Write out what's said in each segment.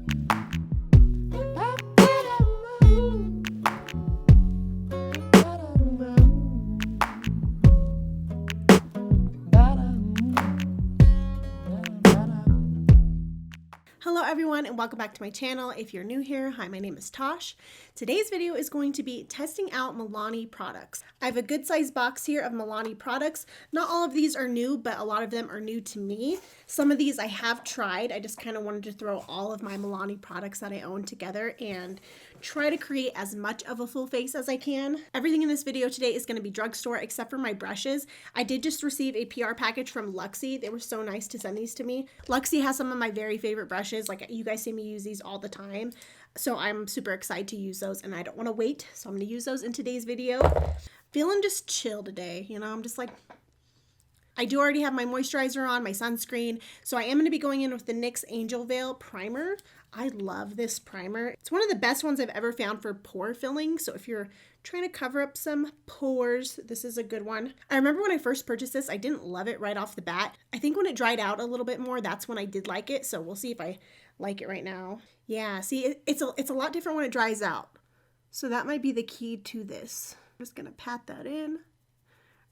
Hello everyone and welcome back to my channel. If you're new here, hi, my name is Tash. Today's video is going to be testing out Milani products. I have a good sized box here of Milani products. Not all of these are new, but a lot of them are new to me. Some of these I have tried. I just kind of wanted to throw all of my Milani products that I own together and try to create as much of a full face as I can. Everything in this video today is going to be drugstore except for my brushes. I did just receive a PR package from Luxie. They were so nice to send these to me. Luxie has some of my very favorite brushes. Like, you guys see me use these all the time. So I'm super excited to use those and I don't want to wait. So I'm going to use those in today's video. Feeling just chill today. You know, I'm just like, I do already have my moisturizer on, my sunscreen. So I am going to be going in with the NYX Angel Veil Primer. I love this primer. It's one of the best ones I've ever found for pore filling. So if you're trying to cover up some pores, this is a good one. I remember when I first purchased this, I didn't love it right off the bat. I think when it dried out a little bit more, that's when I did like it. So we'll see if I like it right now. Yeah, see, it's a lot different when it dries out. So that might be the key to this. I'm just gonna pat that in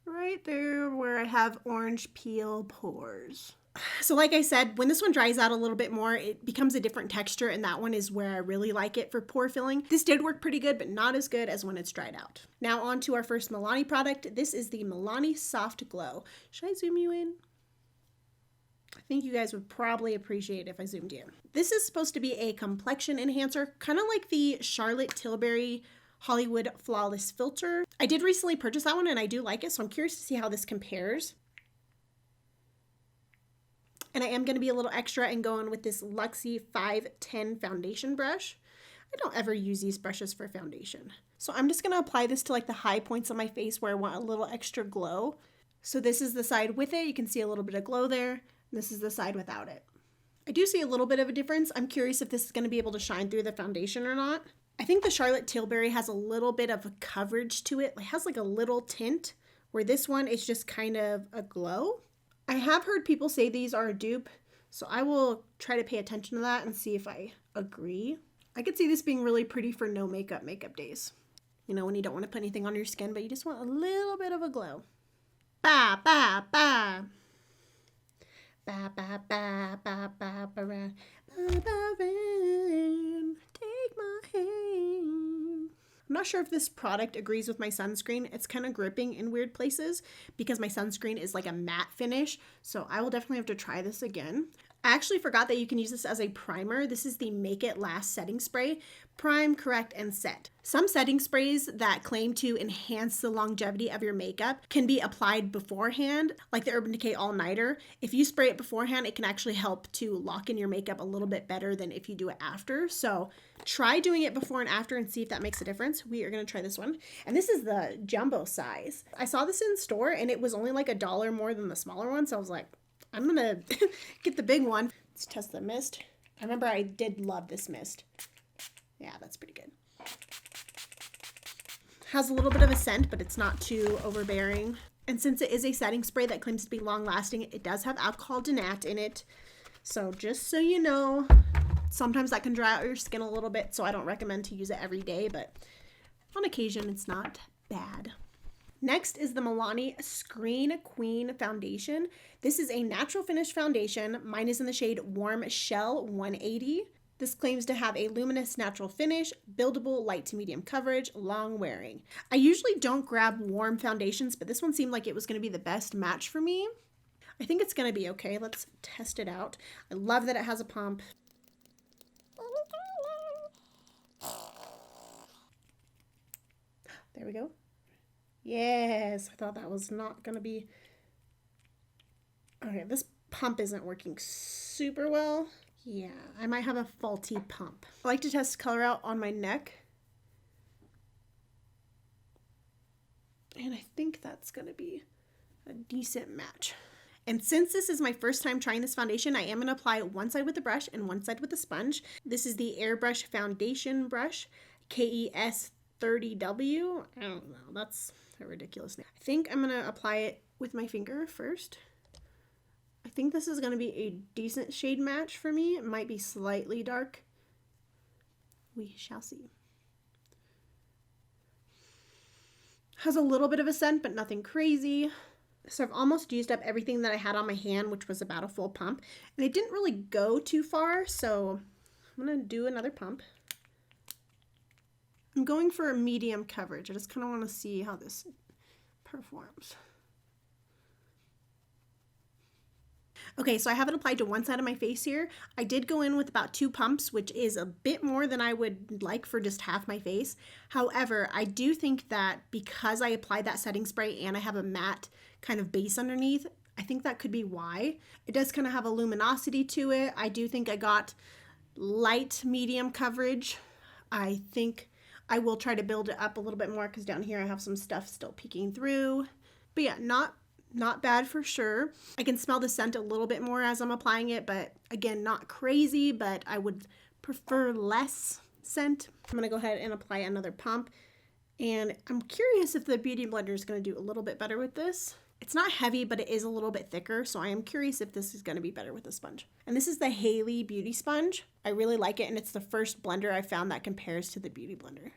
right there where I have orange peel pores. So like I said, when this one dries out a little bit more, it becomes a different texture, and that one is where I really like it for pore filling. This did work pretty good, but not as good as when it's dried out. Now on to our first Milani product. This is the Milani Soft Glow. Should I zoom you in? I think you guys would probably appreciate it if I zoomed you in. This is supposed to be a complexion enhancer, kind of like the Charlotte Tilbury Hollywood Flawless Filter. I did recently purchase that one and I do like it, so I'm curious to see how this compares. And I am going to be a little extra and going with this Luxie 510 foundation brush. I don't ever use these brushes for foundation. So I'm just going to apply this to like the high points on my face where I want a little extra glow. So this is the side with it. You can see a little bit of glow there. This is the side without it. I do see a little bit of a difference. I'm curious if this is going to be able to shine through the foundation or not. I think the Charlotte Tilbury has a little bit of a coverage to it. It has like a little tint, where this one is just kind of a glow. I have heard people say these are a dupe, so I will try to pay attention to that and see if I agree. I could see this being really pretty for no makeup days. You know, when you don't want to put anything on your skin, but you just want a little bit of a glow. Ba, ba, ba. Ba, ba, ba, ba, ba, ba, ba, ba, ba, take my hand. I'm not sure if this product agrees with my sunscreen. It's kind of gripping in weird places because my sunscreen is like a matte finish. So I will definitely have to try this again. I actually forgot that you can use this as a primer. This is the Make It Last setting spray. Prime, correct, and set. Some setting sprays that claim to enhance the longevity of your makeup can be applied beforehand, like the Urban Decay All Nighter. If you spray it beforehand, it can actually help to lock in your makeup a little bit better than if you do it after. So try doing it before and after and see if that makes a difference. We are going to try this one. And this is the jumbo size. I saw this in store and it was only like $1 more than the smaller one. So I was like, I'm going to get the big one. Let's test the mist. I remember I did love this mist. Yeah, that's pretty good. Has a little bit of a scent, but it's not too overbearing. And since it is a setting spray that claims to be long lasting, it does have alcohol denat in it. So just so you know, sometimes that can dry out your skin a little bit, so I don't recommend to use it every day, but on occasion it's not bad. Next is the Milani Screen Queen Foundation. This is a natural finish foundation. Mine is in the shade Warm Shell 180. This claims to have a luminous natural finish, buildable light to medium coverage, long wearing. I usually don't grab warm foundations, but this one seemed like it was going to be the best match for me. I think it's going to be okay. Let's test it out. I love that it has a pump. There we go. Yes, I thought that was not going to be... Okay, this pump isn't working super well. Yeah, I might have a faulty pump. I like to test color out on my neck. And I think that's going to be a decent match. And since this is my first time trying this foundation, I am going to apply one side with the brush and one side with the sponge. This is the Airbrush Foundation Brush, KES 30W. I don't know, that's a ridiculous name. I think I'm going to apply it with my finger first. I think this is going to be a decent shade match for me. It might be slightly dark, We shall see. Has a little bit of a scent, but nothing crazy. So I've almost used up everything that I had on my hand, which was about a full pump. And it didn't really go too far, so I'm going to do another pump. I'm going for a medium coverage. I just kind of want to see how this performs. Okay, so I have it applied to one side of my face here. I did go in with about 2 pumps, which is a bit more than I would like for just half my face. However, I do think that because I applied that setting spray and I have a matte kind of base underneath, I think that could be why. It does kind of have a luminosity to it. I do think I got light medium coverage. I think I will try to build it up a little bit more because down here I have some stuff still peeking through. But yeah, not bad for sure. I can smell the scent a little bit more as I'm applying it, but again, not crazy, but I would prefer less scent. I'm gonna go ahead and apply another pump. And I'm curious if the Beauty Blender is gonna do a little bit better with this. It's not heavy, but it is a little bit thicker, so I am curious if this is gonna be better with a sponge. And this is the Haley Beauty Sponge. I really like it, and it's the first blender I found that compares to the Beauty Blender.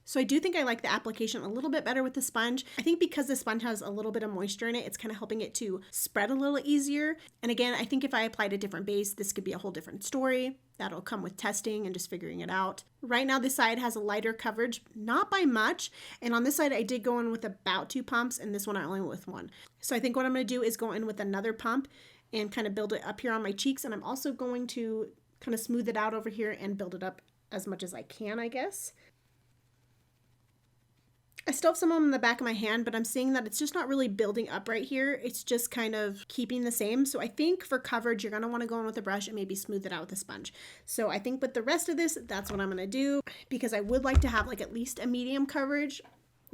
So I do think I like the application a little bit better with the sponge. I think because the sponge has a little bit of moisture in it, it's kind of helping it to spread a little easier. And again, I think if I applied a different base, this could be a whole different story. That'll come with testing and just figuring it out. Right now, this side has a lighter coverage, not by much. And on this side, I did go in with about 2 pumps, and this one I only went with 1. So I think what I'm gonna do is go in with another pump and kind of build it up here on my cheeks. And I'm also going to kind of smooth it out over here and build it up as much as I can, I guess. I still have some of them in the back of my hand, but I'm seeing that it's just not really building up right here. It's just kind of keeping the same. So I think for coverage, you're going to want to go in with a brush and maybe smooth it out with a sponge. So I think with the rest of this, that's what I'm going to do, because I would like to have like at least a medium coverage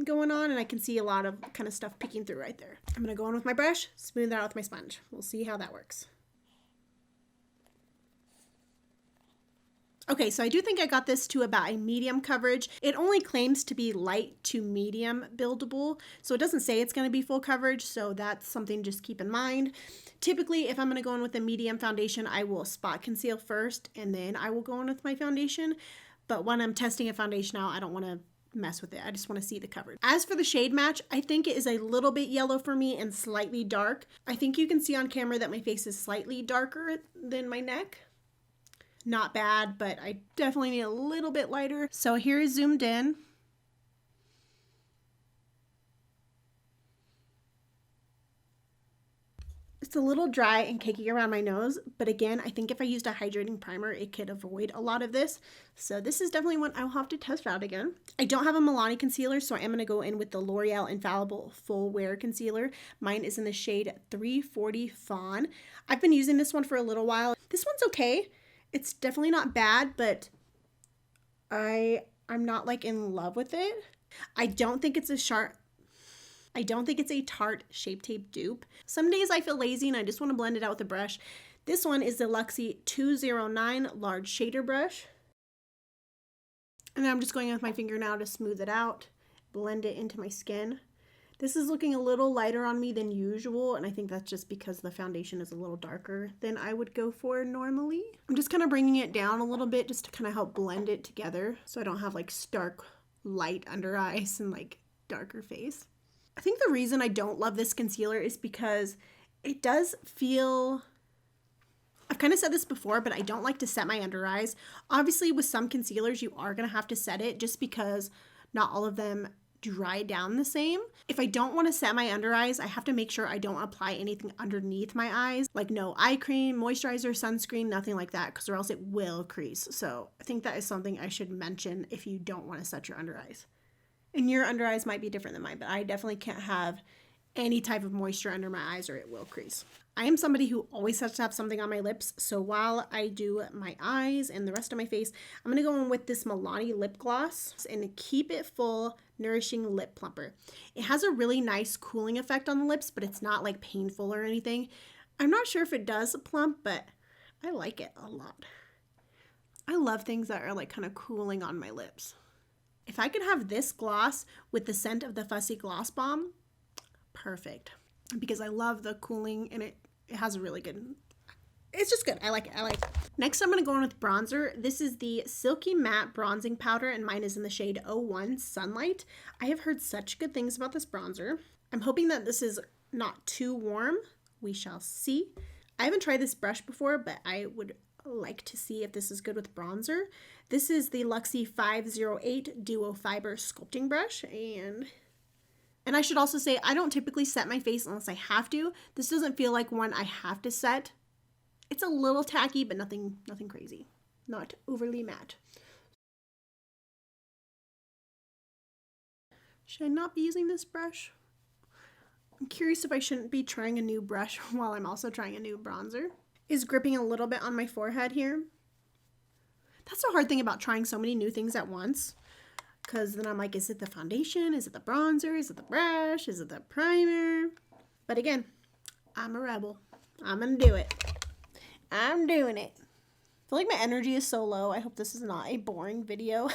going on, and I can see a lot of kind of stuff peeking through right there. I'm going to go in with my brush, smooth it out with my sponge. We'll see how that works. Okay, so I do think I got this to about a medium coverage. It only claims to be light to medium buildable, so it doesn't say it's going to be full coverage, so that's something to just keep in mind. Typically, if I'm going to go in with a medium foundation, I will spot conceal first, and then I will go in with my foundation. But when I'm testing a foundation out, I don't want to mess with it. I just want to see the coverage. As for the shade match, I think it is a little bit yellow for me and slightly dark. I think you can see on camera that my face is slightly darker than my neck. Not bad, but I definitely need a little bit lighter. So here is zoomed in. It's a little dry and cakey around my nose, but again, I think if I used a hydrating primer, it could avoid a lot of this. So this is definitely one I'll have to test out again. I don't have a Milani concealer, so I am going to go in with the L'Oreal Infallible Full Wear Concealer. Mine is in the shade 340 Fawn. I've been using this one for a little while. This one's okay. It's definitely not bad, but I'm not like in love with it. I don't think it's a Tarte Shape Tape dupe. Some days I feel lazy and I just want to blend it out with a brush. This one is the Luxie 209 Large Shader Brush. And I'm just going in with my finger now to smooth it out, blend it into my skin. This is looking a little lighter on me than usual, and I think that's just because the foundation is a little darker than I would go for normally. I'm just kind of bringing it down a little bit just to kind of help blend it together so I don't have like stark light under eyes and like darker face. I think the reason I don't love this concealer is because it does feel... I've kind of said this before, but I don't like to set my under eyes. Obviously, with some concealers, you are going to have to set it just because not all of them dry down the same. If I don't want to set my under eyes, I have to make sure I don't apply anything underneath my eyes, like no eye cream, moisturizer, sunscreen, nothing like that, because or else it will crease. So I think that is something I should mention if you don't want to set your under eyes. And your under eyes might be different than mine, but I definitely can't have any type of moisture under my eyes or it will crease. I am somebody who always has to have something on my lips, so while I do my eyes and the rest of my face, I'm going to go in with this Milani lip gloss and keep it full, nourishing lip plumper. It has a really nice cooling effect on the lips, but it's not like painful or anything. I'm not sure if it does plump, but I like it a lot. I love things that are like kind of cooling on my lips. If I could have this gloss with the scent of the Fussy Gloss Bomb, perfect. Because I love the cooling and it has a really good it's just good. I like it. I like it. Next, I'm going to go in with bronzer. This is the Silky Matte Bronzing Powder, and mine is in the shade 01 Sunlight. I have heard such good things about this bronzer. I'm hoping that this is not too warm. We shall see. I haven't tried this brush before, but I would like to see if this is good with bronzer. This is the Luxie 508 Duo Fiber Sculpting Brush, and I should also say I don't typically set my face unless I have to. This doesn't feel like one I have to set. It's a little tacky, but nothing crazy. Not overly matte. Should I not be using this brush? I'm curious if I shouldn't be trying a new brush while I'm also trying a new bronzer. Is gripping a little bit on my forehead here. That's the hard thing about trying so many new things at once. Because then I'm like, is it the foundation? Is it the bronzer? Is it the brush? Is it the primer? But again, I'm a rebel. I'm gonna do it. I'm doing it. I feel like my energy is so low. I hope this is not a boring video.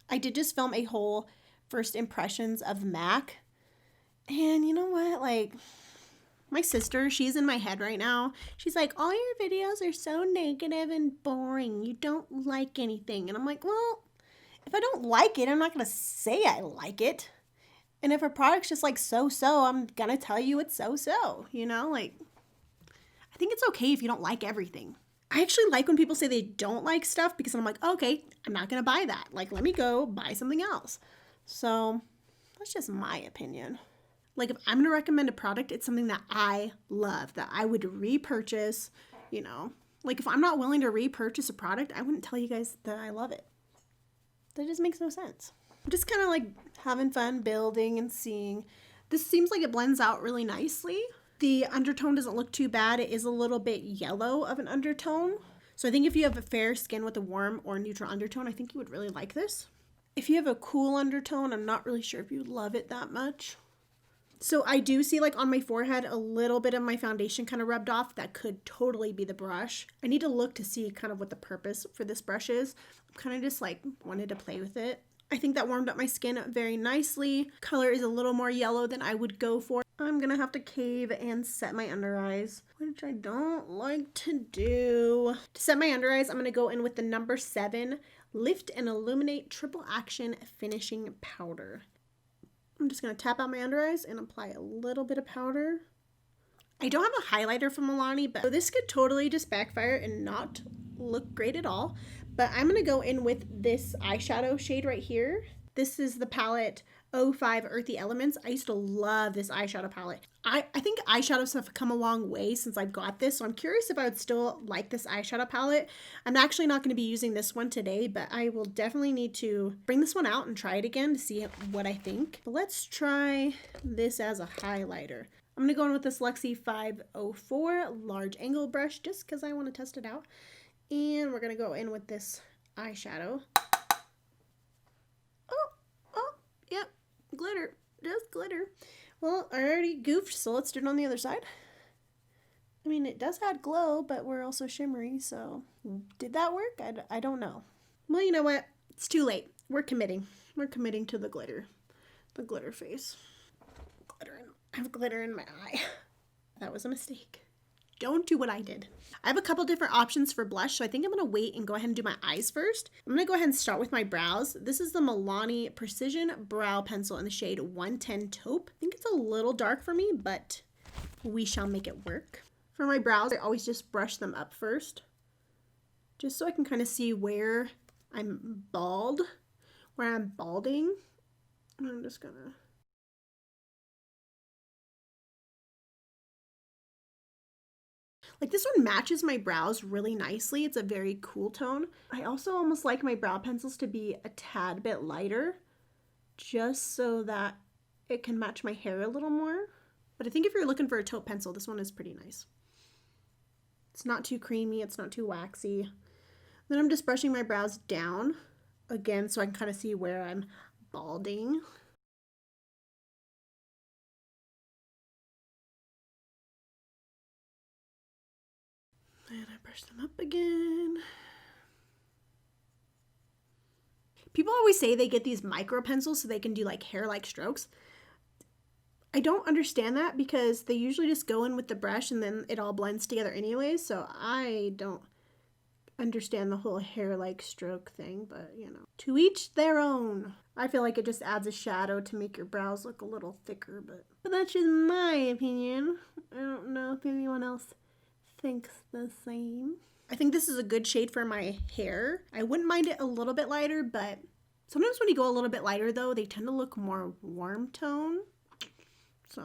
I did just film a whole first impressions of MAC. And you know what? Like, my sister, she's in my head right now. She's like, all your videos are so negative and boring. You don't like anything. And I'm like, well, if I don't like it, I'm not going to say I like it. And if a product's just like so-so, I'm going to tell you it's so-so. You know, like, I think it's okay if you don't like everything. I actually like when people say they don't like stuff because I'm like, okay, I'm not going to buy that. Like, let me go buy something else. So that's just my opinion. Like, if I'm going to recommend a product, it's something that I love, that I would repurchase, you know. Like, if I'm not willing to repurchase a product, I wouldn't tell you guys that I love it. That just makes no sense. I'm just kind of like having fun building and seeing. This seems like it blends out really nicely. The undertone doesn't look too bad. It is a little bit yellow of an undertone. So I think if you have a fair skin with a warm or neutral undertone, I think you would really like this. If you have a cool undertone, I'm not really sure if you would love it that much. So I do see, like, on my forehead, a little bit of my foundation kind of rubbed off. That could totally be the brush. I need to look to see kind of what the purpose for this brush is. I'm kind of just like wanted to play with it. I think that warmed up my skin very nicely. Color is a little more yellow than I would go for. I'm gonna have to cave and set my under eyes, which I don't like to do. To set my under eyes, I'm gonna go in with the number 7 Lift and Illuminate Triple Action Finishing Powder. I'm just going to tap out my under eyes and apply a little bit of powder. I don't have a highlighter from Milani, but this could totally just backfire and not look great at all. But I'm going to go in with this eyeshadow shade right here. This is the palette 05 Earthy Elements. I used to love this eyeshadow palette. I think eyeshadows have come a long way since I've got this, so I'm curious if I would still like this eyeshadow palette. I'm actually not going to be using this one today, but I will definitely need to bring this one out and try it again to see what I think. But let's try this as a highlighter. I'm going to go in with this Luxie 504 large angle brush just because I want to test it out. And we're going to go in with this eyeshadow. Yep, glitter, just glitter. Well, I already goofed, so let's do it on the other side. I mean, it does add glow, but we're also shimmery, so did that work? I don't know. Well, you know what? It's too late. We're committing. We're committing to the glitter face. I have glitter in my eye. That was a mistake. Don't do what I did. I have a couple different options for blush, so I think I'm going to wait and go ahead and do my eyes first. I'm going to go ahead and start with my brows. This is the Milani Precision Brow Pencil in the shade 110 Taupe. I think it's a little dark for me, but we shall make it work. For my brows, I always just brush them up first, just so I can kind of see where I'm bald, where I'm balding. And I'm just going to... Like, this one matches my brows really nicely. It's a very cool tone. I also almost like my brow pencils to be a tad bit lighter, just so that it can match my hair a little more. But I think if you're looking for a taupe pencil, this one is pretty nice. It's not too creamy, it's not too waxy. Then I'm just brushing my brows down again so I can kind of see where I'm balding. And I brush them up again. People always say they get these micro pencils so they can do like hair-like strokes. I don't understand that because they usually just go in with the brush and then it all blends together anyway, so I don't understand the whole hair-like stroke thing, but you know, to each their own. I feel like it just adds a shadow to make your brows look a little thicker, but that's just my opinion. I don't know if anyone else thinks the same. I think this is a good shade for my hair. I wouldn't mind it a little bit lighter, but sometimes when you go a little bit lighter though, they tend to look more warm tone. So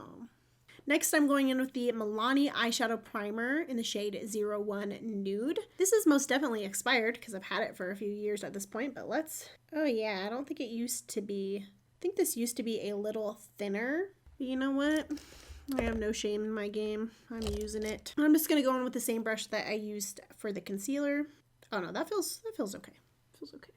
next, I'm going in with the Milani eyeshadow primer in the shade 01 Nude. This is most definitely expired because I've had it for a few years at this point, but oh yeah, I don't think it used to be. I think this used to be a little thinner, but you know what? I have no shame in my game. I'm using it. I'm just going to go in with the same brush that I used for the concealer. Oh no, that feels okay. Feels okay.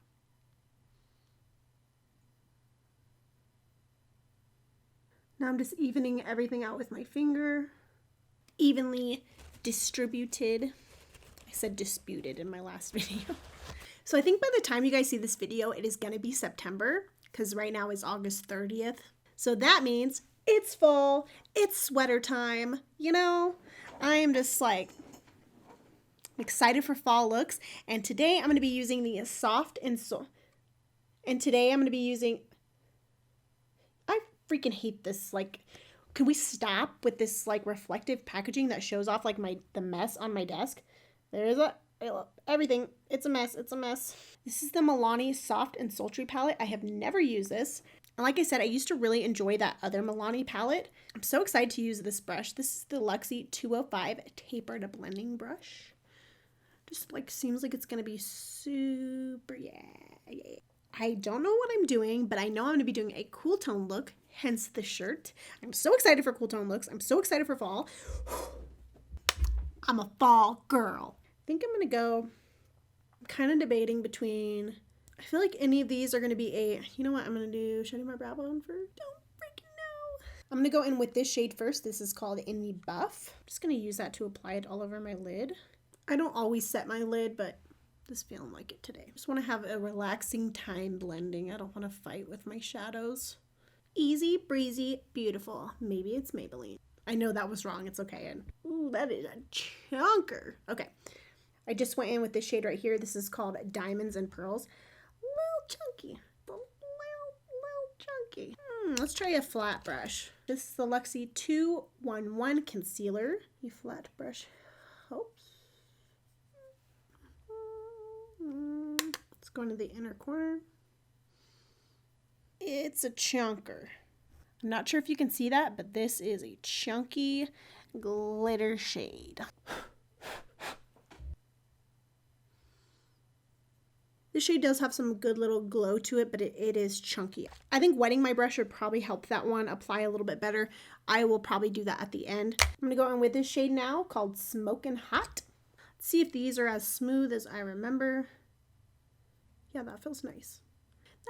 Now I'm just evening everything out with my finger. Evenly distributed. I said disputed in my last video. So I think by the time you guys see this video, it is going to be September, because right now is August 30th. So that means it's fall, it's sweater time, you know? I'm just like excited for fall looks. And today I'm going to be using the Soft and So. And today I'm going to be using, I freaking hate this. Like, can we stop with this like reflective packaging that shows off like the mess on my desk? There's everything. It's a mess. It's a mess. This is the Milani Soft and Sultry palette. I have never used this. And like I said, I used to really enjoy that other Milani palette. I'm so excited to use this brush. This is the Luxie 205 Tapered Blending Brush. Just like seems like it's going to be super, yeah. I don't know what I'm doing, but I know I'm going to be doing a cool tone look, hence the shirt. I'm so excited for cool tone looks. I'm so excited for fall. I'm a fall girl. I think I'm going to go, I'm kind of debating between, I feel like any of these are going to be you know what I'm going to do? Should I do my brow bone first? Don't freaking know. I'm going to go in with this shade first. This is called In the Buff. I'm just going to use that to apply it all over my lid. I don't always set my lid, but just feeling like it today. I just want to have a relaxing time blending. I don't want to fight with my shadows. Easy, breezy, beautiful. Maybe it's Maybelline. I know that was wrong. It's okay. And ooh, that is a chunker. Okay. I just went in with this shade right here. This is called Diamonds and Pearls. A little chunky. A little chunky. Let's try a flat brush. This is the Luxie 211 Concealer. A flat brush. Oops. Let's go into the inner corner. It's a chunker. I'm not sure if you can see that, but this is a chunky glitter shade. This shade does have some good little glow to it, but it is chunky. I think wetting my brush would probably help that one apply a little bit better. I will probably do that at the end. I'm going to go in with this shade now called Smokin' Hot. Let's see if these are as smooth as I remember. Yeah, that feels nice.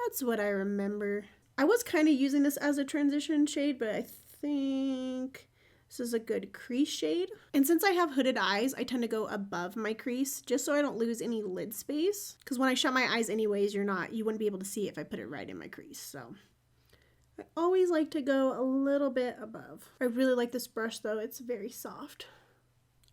That's what I remember. I was kind of using this as a transition shade, but I think this is a good crease shade. And since I have hooded eyes, I tend to go above my crease just so I don't lose any lid space. Because when I shut my eyes anyways, you wouldn't be able to see if I put it right in my crease. So I always like to go a little bit above. I really like this brush though. It's very soft.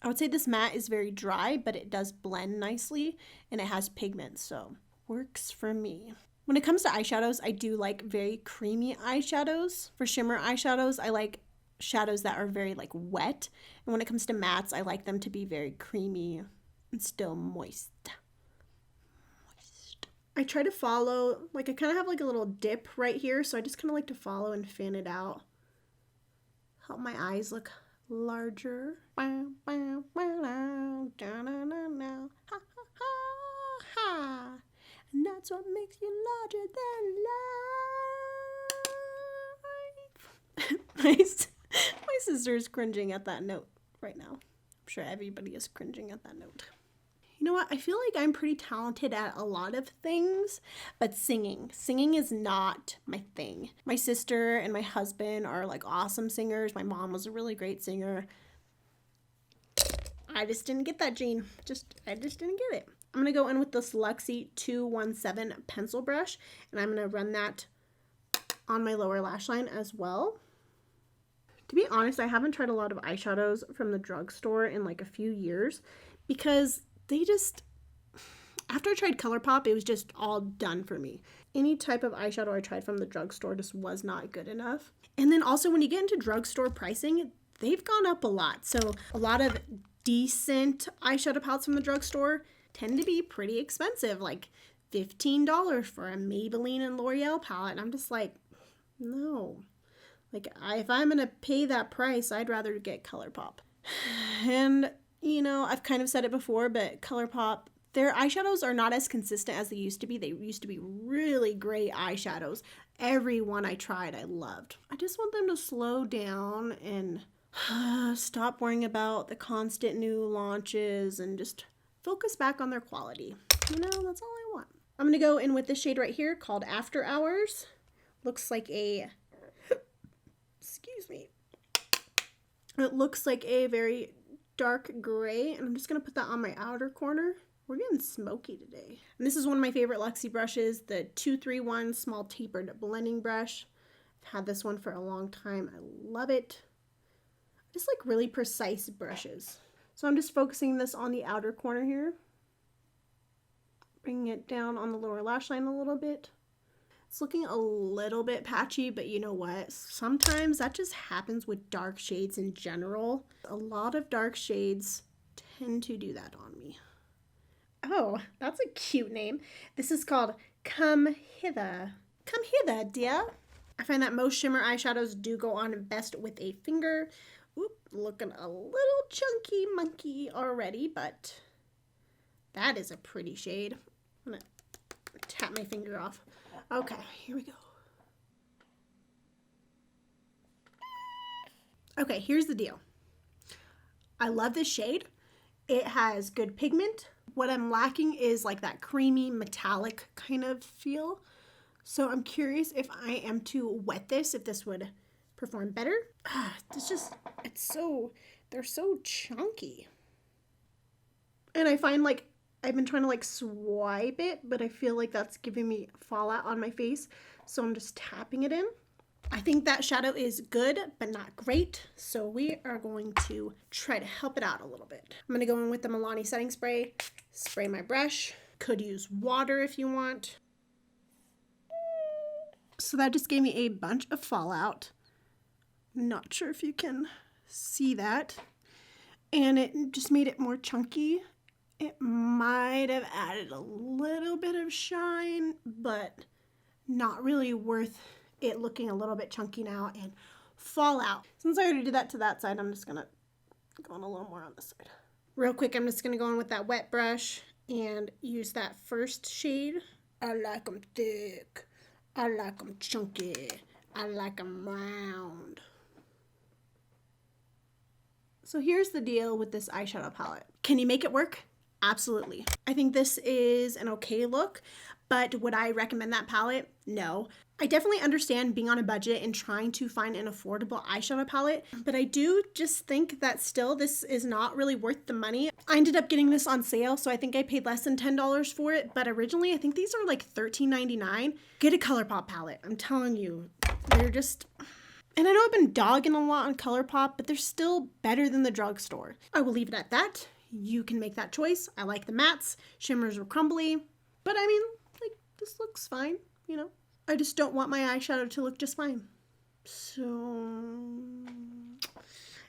I would say this matte is very dry, but it does blend nicely and it has pigment, so works for me. When it comes to eyeshadows, I do like very creamy eyeshadows. For shimmer eyeshadows, I like shadows that are very like wet. And when it comes to mattes, I like them to be very creamy and still moist. I try to follow, like I kind of have like a little dip right here, so I just kind of like to follow and fan it out. Help my eyes look larger. And that's what makes you larger than life. My sister is cringing at that note right now. I'm sure everybody is cringing at that note. You know what? I feel like I'm pretty talented at a lot of things, but singing is not my thing. My sister and my husband are like awesome singers. My mom was a really great singer. I just didn't get that gene. I just didn't get it. I'm going to go in with this Luxie 217 pencil brush, and I'm going to run that on my lower lash line as well. To be honest, I haven't tried a lot of eyeshadows from the drugstore in like a few years because they just, after I tried ColourPop, it was just all done for me. Any type of eyeshadow I tried from the drugstore just was not good enough. And then also when you get into drugstore pricing, they've gone up a lot. So a lot of decent eyeshadow palettes from the drugstore tend to be pretty expensive, like $15 for a Maybelline and L'Oreal palette. And I'm just like, no. Like, if I'm going to pay that price, I'd rather get ColourPop. And, you know, I've kind of said it before, but ColourPop, their eyeshadows are not as consistent as they used to be. They used to be really great eyeshadows. Every one I tried, I loved. I just want them to slow down and stop worrying about the constant new launches and just focus back on their quality. You know, that's all I want. I'm going to go in with this shade right here called After Hours. Looks like a, excuse me. It looks like a very dark gray, and I'm just going to put that on my outer corner. We're getting smoky today. And this is one of my favorite Luxie brushes, the 231 small tapered blending brush. I've had this one for a long time. I love it. I just like really precise brushes. So I'm just focusing this on the outer corner here. Bringing it down on the lower lash line a little bit. It's looking a little bit patchy, but you know what? Sometimes that just happens with dark shades in general. A lot of dark shades tend to do that on me. Oh, that's a cute name. This is called Come Hither. Come hither, dear. I find that most shimmer eyeshadows do go on best with a finger. Oop, looking a little chunky monkey already, but that is a pretty shade. I'm gonna tap my finger off. Okay, here we go. Okay, here's the deal. I love this shade. It has good pigment. What I'm lacking is like that creamy metallic kind of feel. So I'm curious if I am to wet this, if this would perform better. They're so chunky. And I find like, I've been trying to like swipe it, but I feel like that's giving me fallout on my face. So I'm just tapping it in. I think that shadow is good, but not great. So we are going to try to help it out a little bit. I'm going to go in with the Milani setting spray, spray my brush. Could use water if you want. So that just gave me a bunch of fallout. Not sure if you can see that. And it just made it more chunky. It might have added a little bit of shine, but not really worth it looking a little bit chunky now and fallout. Since I already did that to that side, I'm just gonna go on a little more on this side. Real quick, I'm just gonna go in with that wet brush and use that first shade. I like them thick. I like them chunky. I like them round. So here's the deal with this eyeshadow palette. Can you make it work? Absolutely. I think this is an okay look, but would I recommend that palette? No. I definitely understand being on a budget and trying to find an affordable eyeshadow palette, but I do just think that still this is not really worth the money. I ended up getting this on sale, so I think I paid less than $10 for it, but originally I think these are like $13.99. Get a ColourPop palette. I'm telling you, they're just... And I know I've been dogging a lot on ColourPop, but they're still better than the drugstore. I will leave it at that. You can make that choice. I like the mattes. Shimmers were crumbly, but I mean, like, this looks fine, you know? I just don't want my eyeshadow to look just fine. So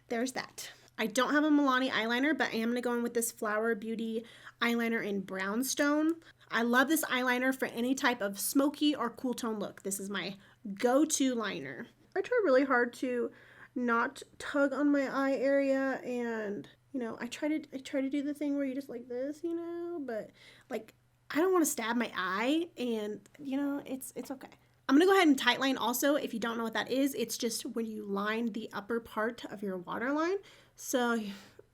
there's that. I don't have a Milani eyeliner, but I am going to go in with this Flower Beauty eyeliner in Brownstone. I love this eyeliner for any type of smoky or cool tone look. This is my go-to liner. I try really hard to not tug on my eye area, and you know, I try to do the thing where you just like this, you know, but like I don't want to stab my eye, and you know, it's okay. I'm gonna go ahead and tightline also. If you don't know what that is, it's just when you line the upper part of your waterline. So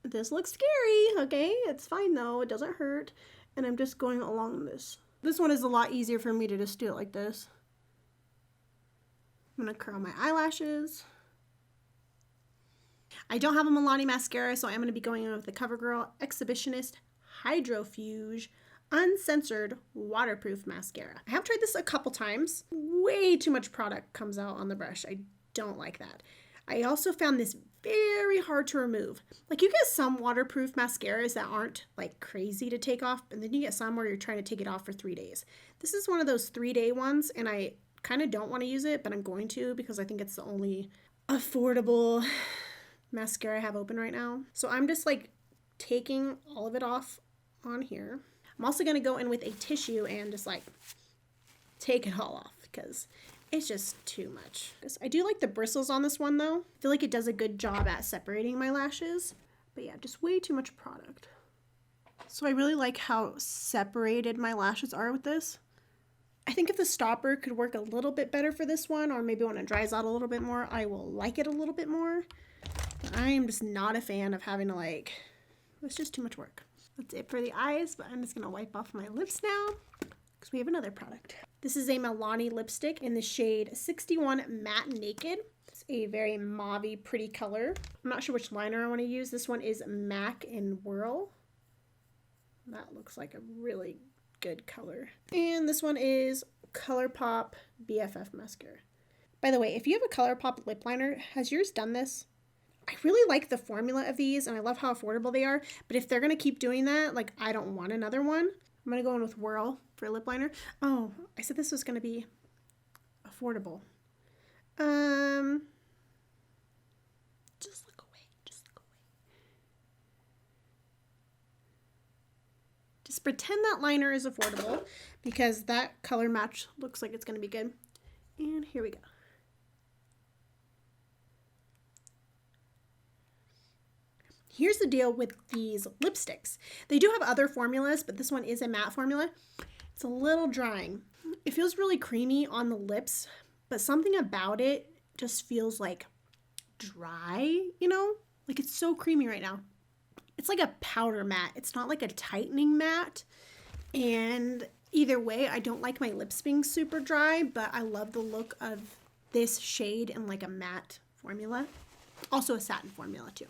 this looks scary, okay? It's fine though, it doesn't hurt. And I'm just going along this. This one is a lot easier for me to just do it like this. I'm gonna curl my eyelashes. I don't have a Milani mascara, so I'm gonna be going in with the CoverGirl Exhibitionist Hydrofuge Uncensored Waterproof Mascara. I have tried this a couple times. Way too much product comes out on the brush. I don't like that. I also found this very hard to remove. Like, you get some waterproof mascaras that aren't like crazy to take off, and then you get some where you're trying to take it off for 3 days. This is one of those 3-day ones, and I kind of don't want to use it, but I'm going to because I think it's the only affordable mascara I have open right now. So I'm just like taking all of it off on here. I'm also going to go in with a tissue and just like take it all off because it's just too much. I do like the bristles on this one though. I feel like it does a good job at separating my lashes. But yeah, just way too much product. So I really like how separated my lashes are with this. I think if the stopper could work a little bit better for this one, or maybe when it dries out a little bit more, I will like it a little bit more. But I am just not a fan of having to like, it's just too much work. That's it for the eyes, but I'm just gonna wipe off my lips now because we have another product. This is a Milani lipstick in the shade 61 Matte Naked. It's a very mauve-y, pretty color. I'm not sure which liner I want to use. This one is MAC in Whirl. That looks like a really good color. And this one is ColourPop BFF mascara. By the way, if you have a ColourPop lip liner, has yours done this? I really like the formula of these and I love how affordable they are, but if they're going to keep doing that, like, I don't want another one. I'm going to go in with Whirl for lip liner. Oh, I said this was going to be affordable. Just look away. Just look away. Just pretend that liner is affordable because that color match looks like it's going to be good. And here we go. Here's the deal with these lipsticks. They do have other formulas, but this one is a matte formula. It's a little drying. It feels really creamy on the lips, but something about it just feels like dry, you know? Like, it's so creamy right now. It's like a powder matte. It's not like a tightening matte. And either way, I don't like my lips being super dry, but I love the look of this shade in like a matte formula. Also a satin formula too.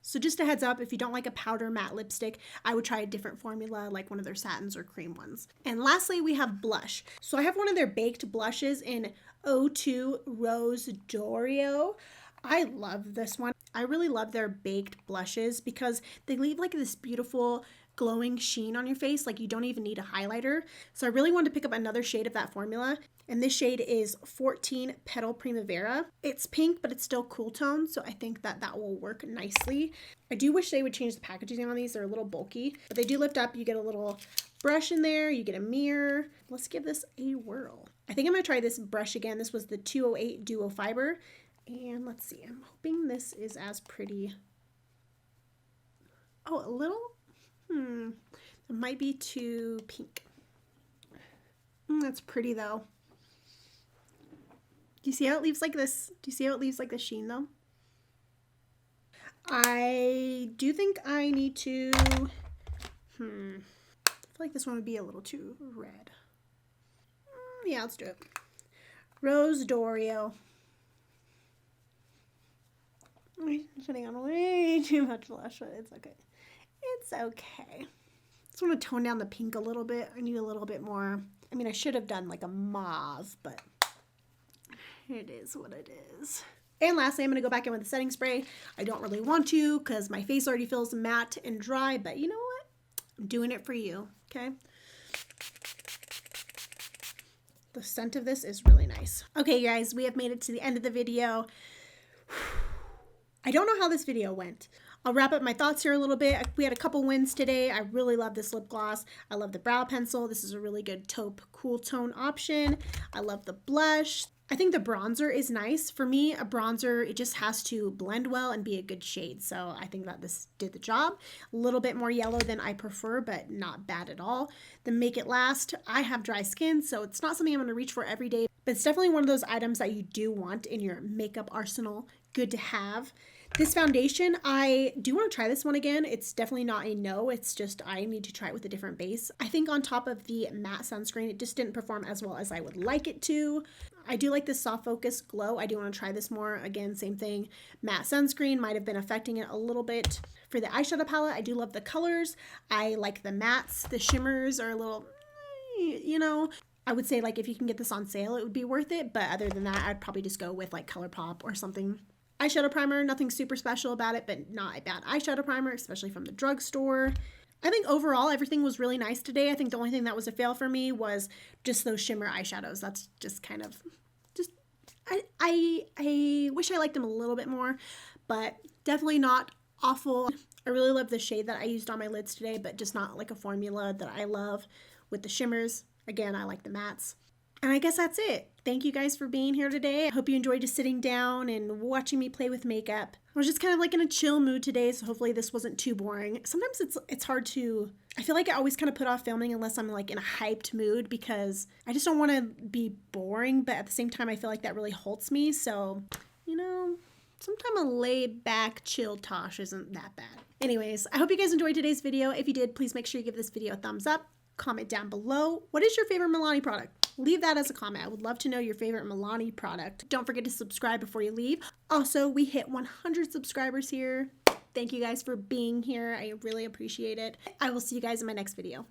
So just a heads up, if you don't like a powder matte lipstick, I would try a different formula, like one of their satins or cream ones. And lastly, we have blush. So I have one of their baked blushes in 02 Rose D'Oreo. I love this one. I really love their baked blushes because they leave like this beautiful glowing sheen on your face, like you don't even need a highlighter. So I really wanted to pick up another shade of that formula, and this shade is 14 Petal Primavera. It's pink, but it's still cool tone, so I think that that will work nicely. I do wish they would change the packaging on these. They're a little bulky, but they do lift up. You get a little brush in there, you get a mirror. Let's give this a whirl. I think I'm gonna try this brush again. This was the 208 Duo Fiber, and let's see, I'm hoping this is as pretty. Oh, a little? It might be too pink. That's pretty though. Do you see how it leaves like this? Do you see how it leaves like the sheen though? I do think I need to, I feel like this one would be a little too red. Yeah, let's do it. Rose D'Oreo. I'm putting on way too much blush, but it's okay. It's okay. Just want to tone down the pink a little bit. I need a little bit more. I mean, I should have done like a mauve, but it is what it is. And lastly, I'm going to go back in with the setting spray. I don't really want to because my face already feels matte and dry, but you know what? I'm doing it for you, okay? The scent of this is really nice. Okay, guys, we have made it to the end of the video. I don't know how this video went. I'll wrap up my thoughts here a little bit. We had a couple wins today. I really love this lip gloss. I love the brow pencil. This is a really good taupe cool tone option. I love the blush. I think the bronzer is nice. For me, a bronzer, it just has to blend well and be a good shade. So I think that this did the job. A little bit more yellow than I prefer, but not bad at all. The Make It Last, I have dry skin, so it's not something I'm going to reach for every day, but it's definitely one of those items that you do want in your makeup arsenal. Good to have. This foundation, I do want to try this one again. It's definitely not a no. It's just I need to try it with a different base. I think on top of the matte sunscreen, it just didn't perform as well as I would like it to. I do like this soft focus glow. I do want to try this more. Again, same thing. Matte sunscreen might have been affecting it a little bit. For the eyeshadow palette, I do love the colors. I like the mattes. The shimmers are a little, you know, I would say like if you can get this on sale, it would be worth it. But other than that, I'd probably just go with like ColourPop or something. eyeshadow primer. Nothing super special about it, but not a bad eyeshadow primer, especially from the drugstore. I think overall everything was really nice today. I think the only thing that was a fail for me was just those shimmer eyeshadows. That's just kind of, I wish I liked them a little bit more, but definitely not awful. I really love the shade that I used on my lids today, but just not like a formula that I love with the shimmers. Again, I like the mattes. And I guess that's it. Thank you guys for being here today. I hope you enjoyed just sitting down and watching me play with makeup. I was just kind of like in a chill mood today, so hopefully this wasn't too boring. Sometimes it's hard to, I feel like I always kind of put off filming unless I'm like in a hyped mood because I just don't want to be boring, but at the same time I feel like that really halts me. So, you know, sometimes a laid back, chill Tosh isn't that bad. Anyways, I hope you guys enjoyed today's video. If you did, please make sure you give this video a thumbs up. Comment down below. What is your favorite Milani product? Leave that as a comment. I would love to know your favorite Milani product. Don't forget to subscribe before you leave. Also, we hit 100 subscribers here. Thank you guys for being here. I really appreciate it. I will see you guys in my next video.